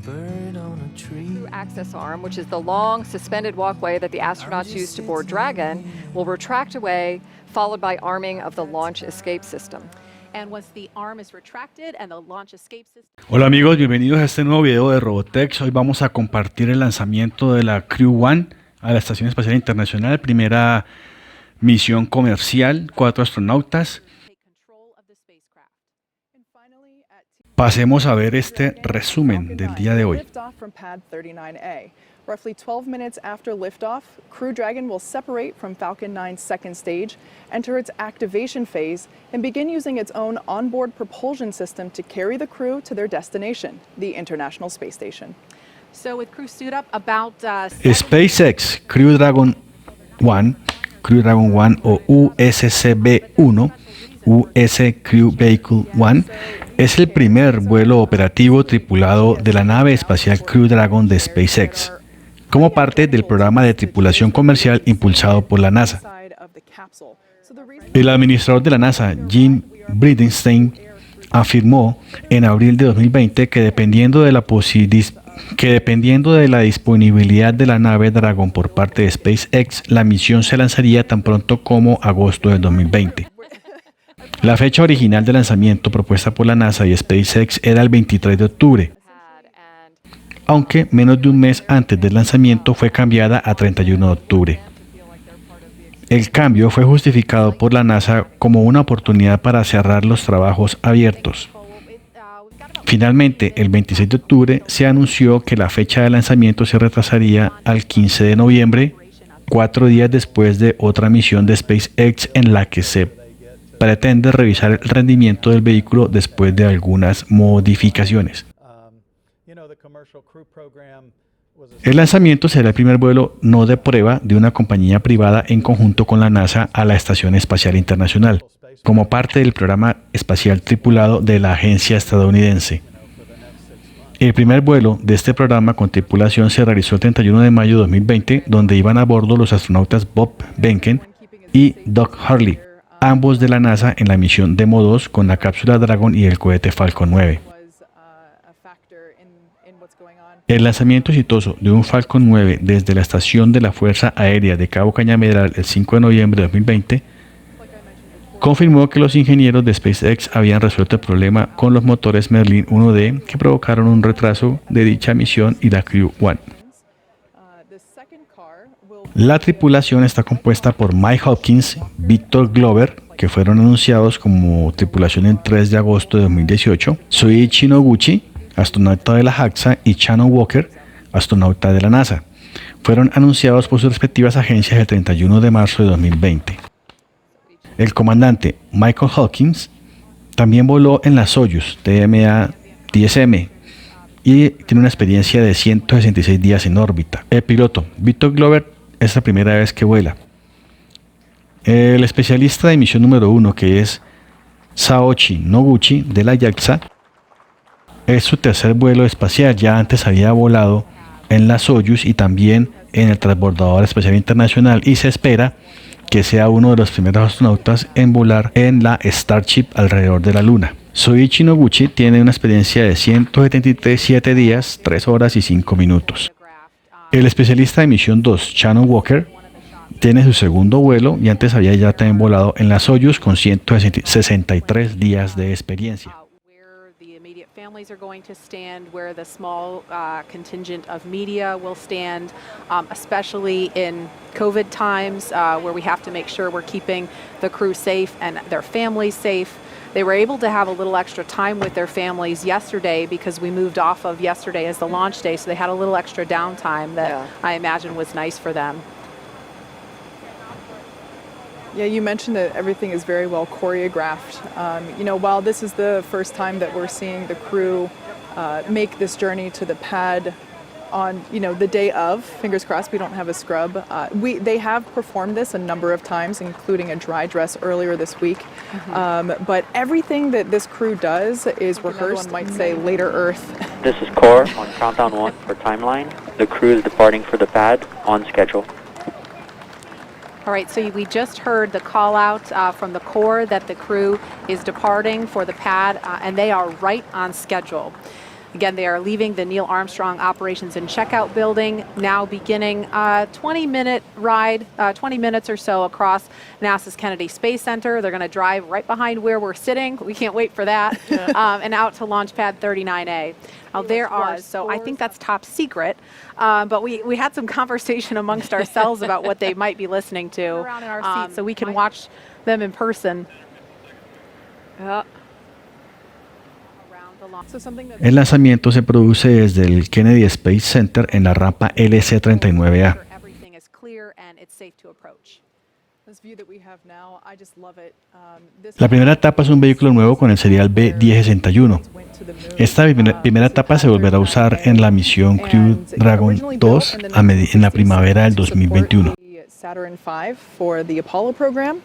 Crew access arm, which is the long suspended walkway that the astronauts use to board Dragon, will retract away, followed by arming of the launch escape system. Hola amigos, bienvenidos a este nuevo video de Robotex. Hoy vamos a compartir el lanzamiento de la Crew-1 a la Estación Espacial Internacional, primera misión comercial, 4 astronautas. Pasemos a ver este resumen del día de hoy. Roughly 12 minutes after liftoff, Crew Dragon will separate from Falcon 9's second stage, enter its activation phase, and begin using its own onboard propulsion system to carry the crew to their destination, the International Space Station. So with crew suit up, about SpaceX Crew Dragon-1, Crew Dragon-1 o USCB-1, US Crew Vehicle-1, es el primer vuelo operativo tripulado de la nave espacial Crew Dragon de SpaceX, como parte del programa de tripulación comercial impulsado por la NASA. El administrador de la NASA, Jim Bridenstine, afirmó en abril de 2020 que dependiendo de la disponibilidad de la nave Dragon por parte de SpaceX, la misión se lanzaría tan pronto como agosto de 2020. La fecha original de lanzamiento propuesta por la NASA y SpaceX era el 23 de octubre, aunque menos de un mes antes del lanzamiento fue cambiada a 31 de octubre. El cambio fue justificado por la NASA como una oportunidad para cerrar los trabajos abiertos. Finalmente, el 26 de octubre se anunció que la fecha de lanzamiento se retrasaría al 15 de noviembre, 4 días después de otra misión de SpaceX en la que se pretende revisar el rendimiento del vehículo después de algunas modificaciones. El lanzamiento será el primer vuelo no de prueba de una compañía privada en conjunto con la NASA a la Estación Espacial Internacional, como parte del programa espacial tripulado de la agencia estadounidense. El primer vuelo de este programa con tripulación se realizó el 31 de mayo de 2020, donde iban a bordo los astronautas Bob Behnken y Doug Hurley, ambos de la NASA en la misión Demo 2 con la cápsula Dragon y el cohete Falcon 9. El lanzamiento exitoso de un Falcon 9 desde la estación de la Fuerza Aérea de Cabo Cañaveral el 5 de noviembre de 2020 confirmó que los ingenieros de SpaceX habían resuelto el problema con los motores Merlin 1D que provocaron un retraso de dicha misión y la Crew-1. La tripulación está compuesta por Mike Hopkins, Victor Glover, que fueron anunciados como tripulación el 3 de agosto de 2018, Shuichi Noguchi, astronauta de la JAXA, y Shannon Walker, astronauta de la NASA. Fueron anunciados por sus respectivas agencias el 31 de marzo de 2020. El comandante Michael Hawkins también voló en la Soyuz TMA-10M y tiene una experiencia de 166 días en órbita. El piloto Victor Glover es la primera vez que vuela. El especialista de misión número 1, que es Saochi Noguchi de la JAXA, es su tercer vuelo espacial. Ya antes había volado en la Soyuz y también en el transbordador espacial internacional, y se espera que sea uno de los primeros astronautas en volar en la Starship alrededor de la Luna. Shuichi Noguchi tiene una experiencia de 177 días, 3 horas y 5 minutos. El especialista de misión 2, Shannon Walker, tiene su segundo vuelo y antes había ya también volado en la Soyuz con 163 días de experiencia. Families are going to stand, where the small contingent of media will stand, especially in COVID times, where we have to make sure we're keeping the crew safe and their families safe. They were able to have a little extra time with their families yesterday because we moved off of yesterday as the launch day, so they had a little extra downtime that I imagine was nice for them. Yeah, you mentioned that everything is very well choreographed. While this is the first time that we're seeing the crew make this journey to the pad on, the day of, fingers crossed we don't have a scrub. They have performed this a number of times, including a dry dress earlier this week. But everything that this crew does is rehearsed, one might say, later Earth. This is Core on countdown 1 for timeline. The crew is departing for the pad on schedule. All right, so we just heard the call out from the core that the crew is departing for the pad, and they are right on schedule. Again, they are leaving the Neil Armstrong Operations and Checkout Building, now beginning a 20-minute ride, 20 minutes or so across NASA's Kennedy Space Center. They're going to drive right behind where we're sitting. We can't wait for that. And out to Launch Pad 39A. Now, there are, so I think that's top secret, but we had some conversation amongst ourselves about what they might be listening to, Around in our seats so we can watch them in person. El lanzamiento se produce desde el Kennedy Space Center en la rampa LC-39A. Everything is clear and it's safe to approach. This view that we have now, I just love it. La primera etapa es un vehículo nuevo con el serial B1061. Esta primera etapa se volverá a usar en la misión Crew Dragon-2 en la primavera del 2021. Saturn V for the Apollo program.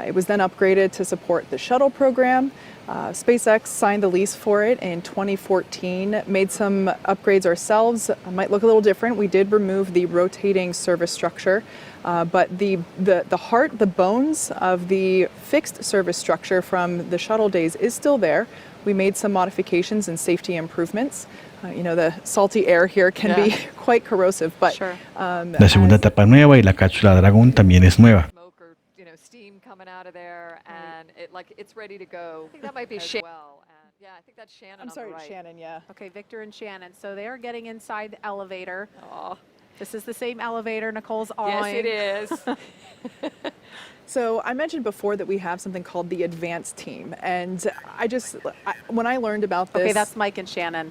It was then upgraded to support the shuttle program. SpaceX signed the lease for it in 2014, made some upgrades ourselves. It might look a little different. We did remove the rotating service structure, but the heart, the bones of the fixed service structure from the shuttle days is still there. We made some modifications and safety improvements. You know, the salty air here can be quite corrosive, but La segunda etapa es nueva y la cápsula Dragon también es nueva. Steam coming out of there, and it's ready to go. I think that might be Shannon. Well, and yeah, I think that's Shannon. I'm sorry, on the right. Shannon. Yeah. Okay, Victor and Shannon. So they are getting inside the elevator. Oh. This is the same elevator Nicole's on. Yes, it is. So I mentioned before that we have something called the advanced team, and when I learned about this, Okay, that's Mike and Shannon.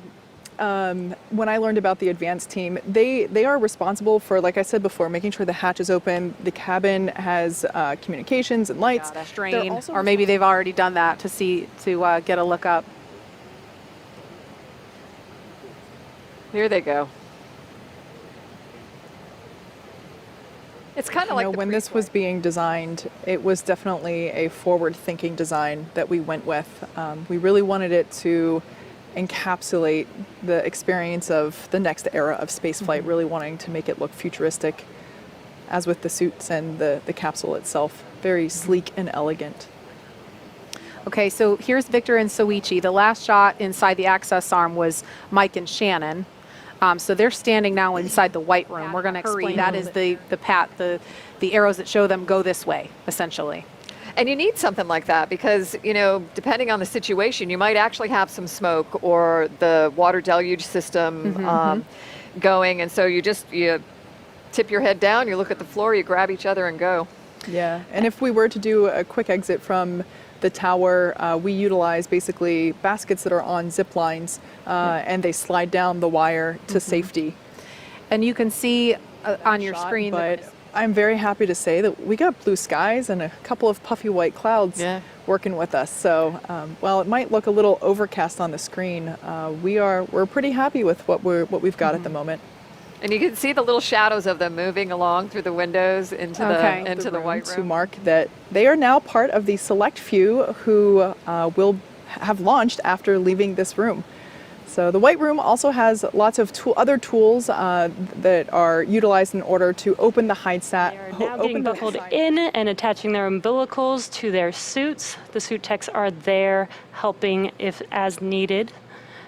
when I learned about the advanced team, they are responsible for, like I said before, making sure the hatch is open, the cabin has communications and lights. Yeah, strain, or maybe they've already done that to get a look up. Here they go. It's kind of like when this was being designed, it was definitely a forward-thinking design that we went with. We really wanted it to encapsulate the experience of the next era of spaceflight, really wanting to make it look futuristic, as with the suits and the capsule itself. Very sleek and elegant. Okay, so here's Victor and Soichi. The last shot inside the access arm was Mike and Shannon. So they're standing now inside the white room. We're going to explain. That is the arrows that show them go this way, essentially. And you need something like that because, depending on the situation, you might actually have some smoke or the water deluge system going. And so you tip your head down, you look at the floor, you grab each other and go. Yeah, and if we were to do a quick exit from the tower, we utilize basically baskets that are on zip lines, and they slide down the wire to safety. And you can see on your screen. But I'm very happy to say that we got blue skies and a couple of puffy white clouds working with us. So while it might look a little overcast on the screen, we're pretty happy with what we've got at the moment. And you can see the little shadows of them moving along through the windows into the white room. To mark that they are now part of the select few who will have launched after leaving this room. So the white room also has lots of other tools that are utilized in order to open the hide sat. They are now getting buckled in and attaching their umbilicals to their suits. The suit techs are there helping if as needed.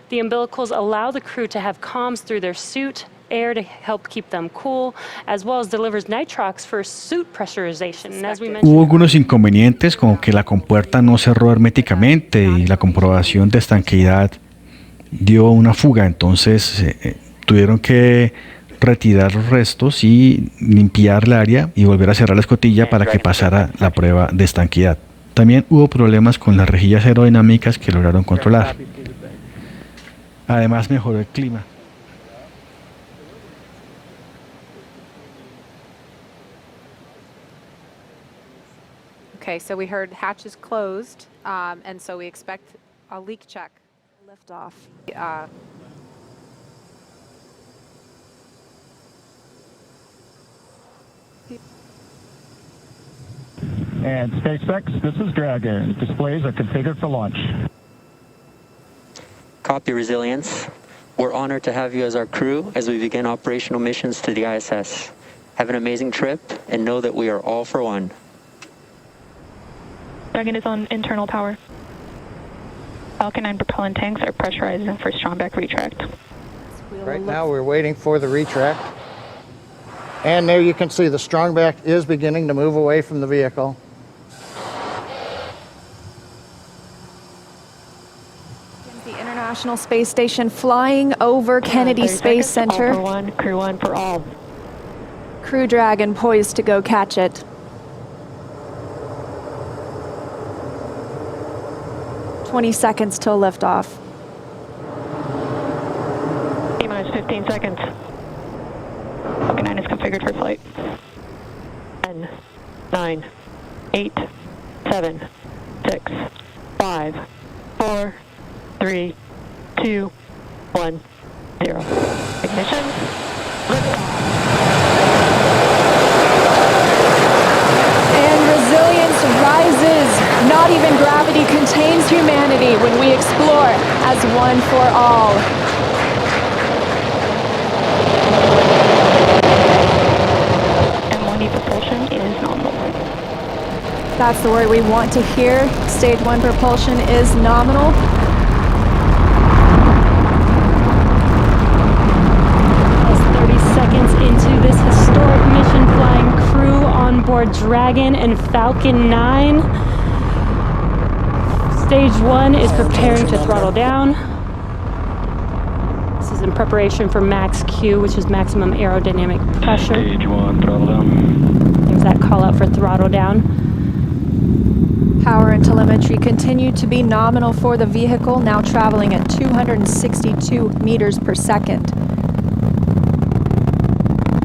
The umbilicals allow the crew to have comms through their suit, air to help keep them cool, as well as delivers nitrox for suit pressurization. And as we mentioned, Hubo algunos inconvenientes como que la compuerta no cerró herméticamente y la comprobación de estanqueidad dio una fuga, entonces tuvieron que retirar los restos y limpiar el área y volver a cerrar la escotilla para que pasara la prueba de estanqueidad. También hubo problemas con las rejillas aerodinámicas que lograron controlar. Además mejoró el clima. Okay, so we heard hatches closed, and so we expect a leak check. Lift off. And SpaceX, this is Dragon. Displays are configured for launch. Copy, Resilience. We're honored to have you as our crew as we begin operational missions to the ISS. Have an amazing trip and know that we are all for one. Dragon is on internal power. Falcon 9 propellant tanks are pressurizing for strong back retract. Right now we're waiting for the retract. And there you can see the strong back is beginning to move away from the vehicle. The International Space Station flying over Kennedy Space Center. Crew-1 for all. Crew Dragon poised to go catch it. 20 seconds till liftoff. T-minus 15 seconds. Falcon 9 is configured for flight. 10, 9, 8, 7, 6, 5, 4, 3, 2, 1, 0. Ignition. And resilience rises. Not even gravity contains humanity when we explore as one for all. M1E propulsion is nominal. That's the word we want to hear. Stage 1 propulsion is nominal. Into this historic mission, flying crew on board Dragon and Falcon 9. Stage 1 is preparing to throttle down. This is in preparation for max Q, which is maximum aerodynamic pressure. Stage 1, throttle down. There's that call out for throttle down. Power and telemetry continue to be nominal for the vehicle, now traveling at 262 meters per second.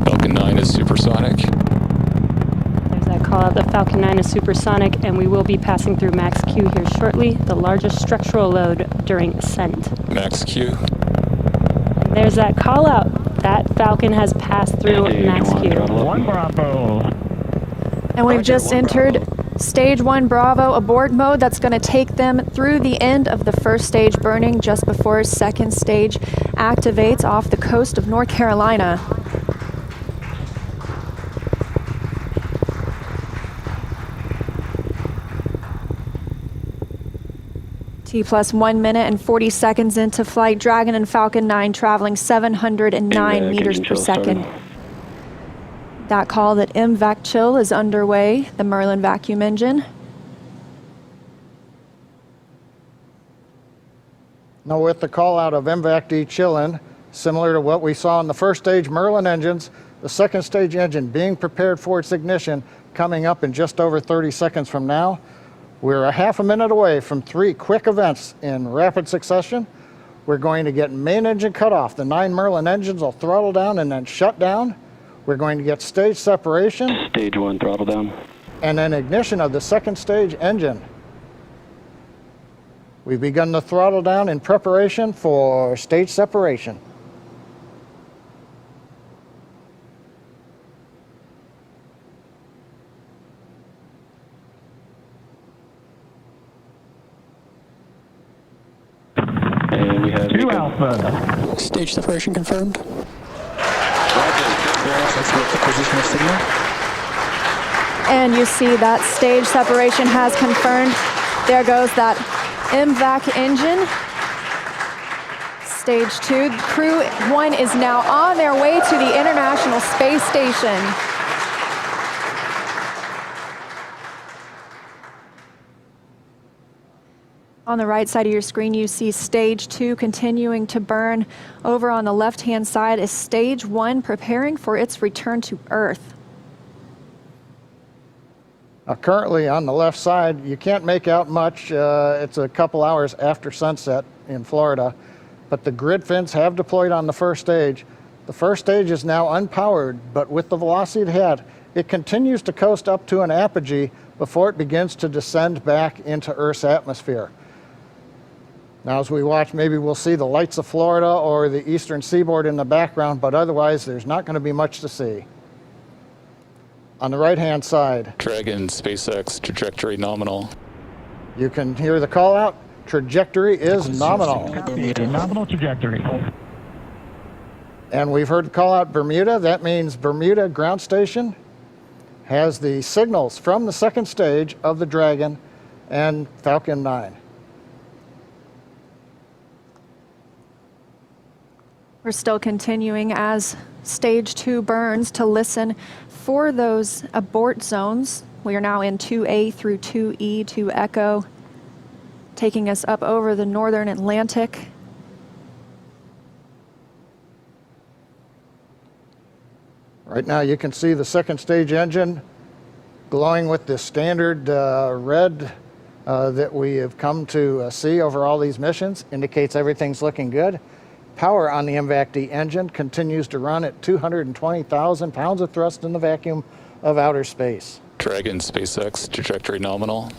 Falcon 9 is supersonic. There's that call out. The Falcon 9 is supersonic, and we will be passing through max Q here shortly, the largest structural load during ascent. Max Q. And there's that call out. That Falcon has passed through max Q. 1 Bravo. And we've just entered Stage 1 Bravo abort mode. That's going to take them through the end of the first stage burning just before second stage activates off the coast of North Carolina. T plus 1 minute and 40 seconds into flight. Dragon and Falcon 9 traveling 709 meters per second. That call that MVAC chill is underway, the Merlin vacuum engine. Now with the call out of MVAC de-chilling, similar to what we saw in the first stage Merlin engines, the second stage engine being prepared for its ignition coming up in just over 30 seconds from now. We're a half a minute away from 3 quick events in rapid succession. We're going to get main engine cut off. The 9 Merlin engines will throttle down and then shut down. We're going to get stage separation. Stage 1, throttle down. And then ignition of the second stage engine. We've begun the throttle down in preparation for stage separation. And we have 2 Alpha. Stage separation confirmed. And you see that stage separation has confirmed. There goes that MVAC engine. Stage 2. Crew-1 is now on their way to the International Space Station. On the right side of your screen, you see Stage 2 continuing to burn. Over on the left-hand side is Stage 1 preparing for its return to Earth. Currently on the left side, you can't make out much. It's a couple hours after sunset in Florida, but the grid fins have deployed on the first stage. The first stage is now unpowered, but with the velocity it had, it continues to coast up to an apogee before it begins to descend back into Earth's atmosphere. Now as we watch, maybe we'll see the lights of Florida or the eastern seaboard in the background, but otherwise there's not going to be much to see. On the right-hand side, Dragon SpaceX trajectory nominal. You can hear the call out. Trajectory is nominal. Nominal trajectory. And we've heard the call out Bermuda. That means Bermuda ground station has the signals from the second stage of the Dragon and Falcon 9. We're still continuing as stage 2 burns to listen for those abort zones. We are now in 2A through 2E to Echo, taking us up over the northern Atlantic. Right now you can see the second stage engine glowing with the standard red that we have come to see over all these missions. Indicates everything's looking good. Power on the MVAC-D engine continues to run at 220,000 pounds of thrust in the vacuum of outer space. Dragon SpaceX, trajectory nominal.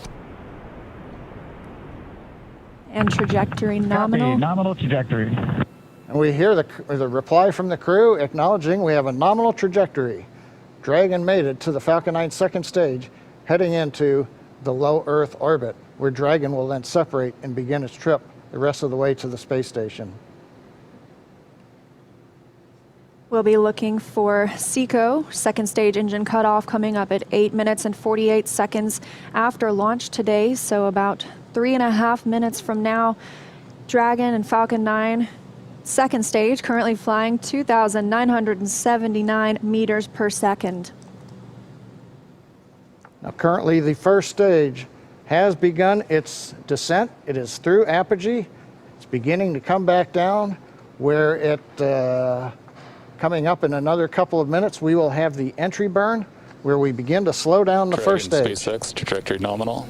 And trajectory nominal. Copy, nominal trajectory. And we hear the reply from the crew acknowledging we have a nominal trajectory. Dragon made it to the Falcon 9 second stage, heading into the low Earth orbit, where Dragon will then separate and begin its trip the rest of the way to the space station. We'll be looking for SECO, second stage engine cutoff, coming up at 8 minutes and 48 seconds after launch today, so about 3.5 minutes from now. Dragon and Falcon 9, second stage, currently flying 2,979 meters per second. Now currently the first stage has begun its descent. It is through apogee. It's beginning to come back down, where it coming up in another couple of minutes, we will have the entry burn, where we begin to slow down the first stage. SpaceX, trajectory nominal.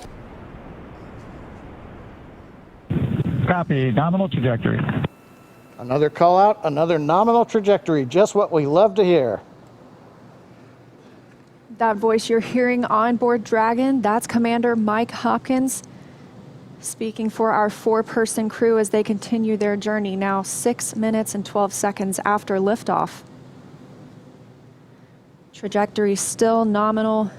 Copy, nominal trajectory. Another call out, another nominal trajectory, just what we love to hear. That voice you're hearing on board Dragon, that's Commander Mike Hopkins, speaking for our 4-person crew as they continue their journey, now 6 minutes and 12 seconds after liftoff. Trajectory still nominal.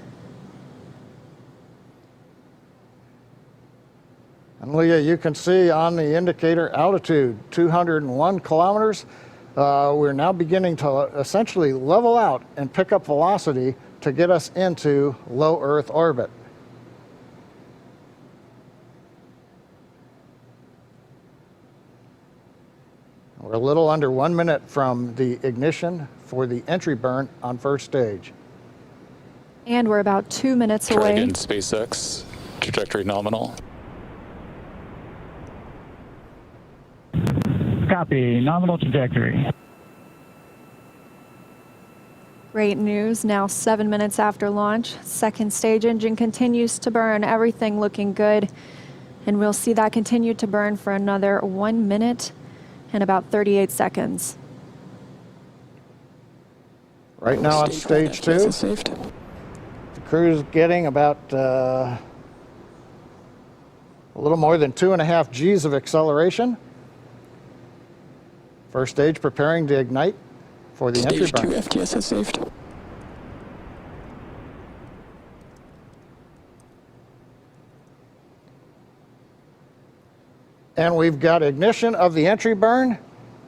And Leah, you can see on the indicator altitude, 201 kilometers. We're now beginning to essentially level out and pick up velocity to get us into low Earth orbit. We're a little under 1 minute from the ignition for the entry burn on first stage. And we're about 2 minutes away. Dragon SpaceX, trajectory nominal. Copy, nominal trajectory. Great news, now 7 minutes after launch. Second stage engine continues to burn, everything looking good. And we'll see that continue to burn for another 1 minute and about 38 seconds. Right now on stage 2, the crew's getting about a little more than 2.5 G's of acceleration. First stage preparing to ignite for the entry burn. Stage 2 FTS has saved. And we've got ignition of the entry burn,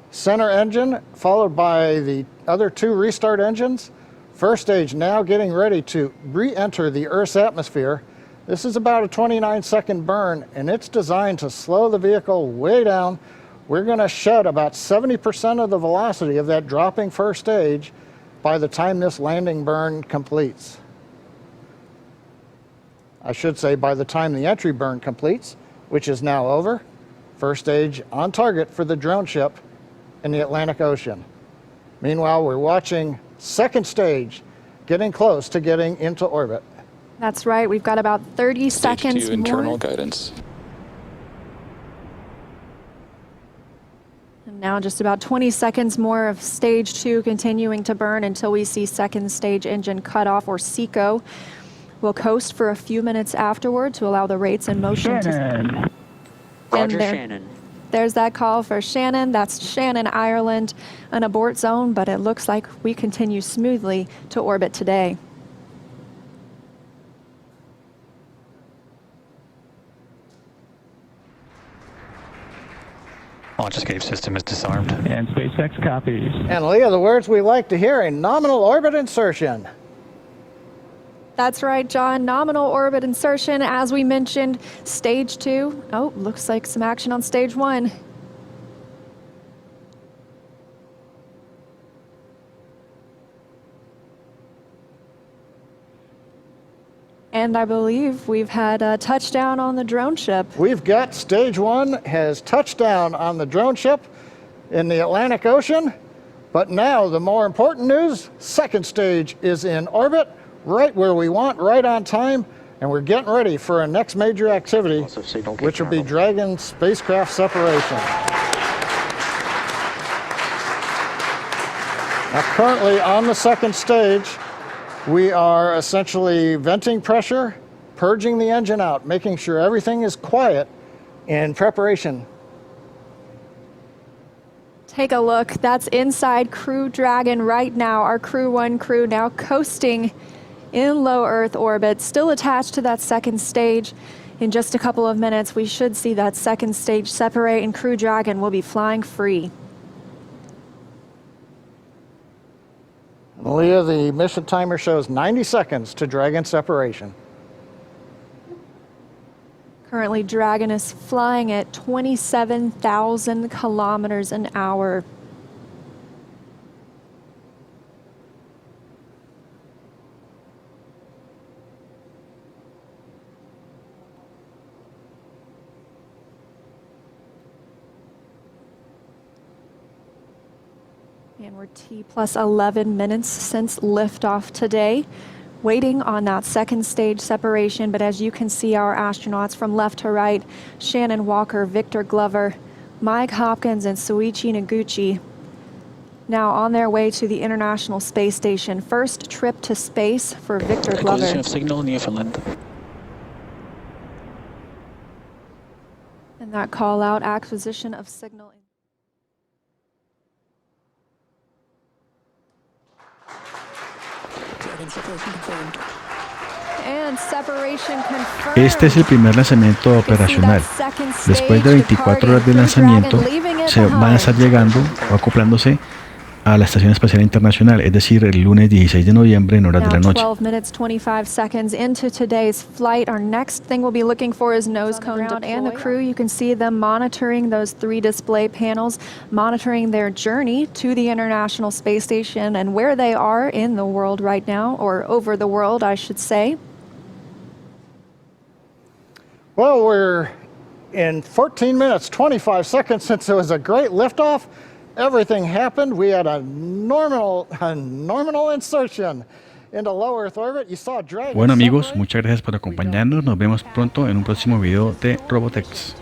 center engine, followed by the other 2 restart engines. First stage now getting ready to re-enter the Earth's atmosphere. This is about a 29-second burn, and it's designed to slow the vehicle way down. We're going to shed about 70% of the velocity of that dropping first stage by the time this landing burn completes. I should say by the time the entry burn completes, which is now over. First stage on target for the drone ship in the Atlantic Ocean. Meanwhile, we're watching second stage getting close to getting into orbit. That's right, we've got about 30 Stage seconds 2 internal more. guidance. And now just about 20 seconds more of stage 2 continuing to burn until we see second stage engine cutoff, or SECO. We'll coast for a few minutes afterward to allow the rates in motion Shannon. Roger, there- Shannon. There's that call for Shannon. That's Shannon, Ireland, an abort zone, but it looks like we continue smoothly to orbit today. Launch escape system is disarmed. And SpaceX copies. And Leah, the words we like to hear, a nominal orbit insertion. That's right, John. Nominal orbit insertion, as we mentioned, stage 2. Oh, looks like some action on stage 1. And I believe we've had a touchdown on the drone ship. We've got stage 1 has touched down on the drone ship in the Atlantic Ocean. But now the more important news, second stage is in orbit, right where we want, right on time. And we're getting ready for our next major activity, which will be Dragon spacecraft separation. Now, currently on the second stage, we are essentially venting pressure, purging the engine out, making sure everything is quiet in preparation. Take a look. That's inside Crew Dragon right now. Our Crew-1 crew now coasting in low Earth orbit, still attached to that second stage. In just a couple of minutes, we should see that second stage separate and Crew Dragon will be flying free. Leah, the mission timer shows 90 seconds to Dragon separation. Currently, Dragon is flying at 27,000 kilometers an hour. And we're T plus 11 minutes since liftoff today, waiting on that second stage separation. But as you can see, our astronauts from left to right, Shannon Walker, Victor Glover, Mike Hopkins, and Soichi Noguchi, now on their way to the International Space Station. First trip to space for Victor Glover. Acquisition of signal, Newfoundland. And that call out, acquisition of signal. Este es el primer lanzamiento operacional. Después de 24 horas de lanzamiento, se van a estar llegando o acoplándose a la Estación Espacial Internacional, es decir, el lunes 16 de noviembre en horas de la noche. 12 minutes 25 seconds into today's flight. Our next thing we'll be looking for is nose cone deploy. And the crew, you can see them monitoring those 3 display panels, monitoring their journey to the International Space Station and where they are in the world right now, or over the world, I should say. Well, we're in 14 minutes, 25 seconds since it was a great liftoff. Everything happened. We had a nominal insertion into low Earth orbit. You saw Dragon. Bueno amigos, muchas gracias por acompañarnos. Nos vemos pronto en un próximo video de Robotex.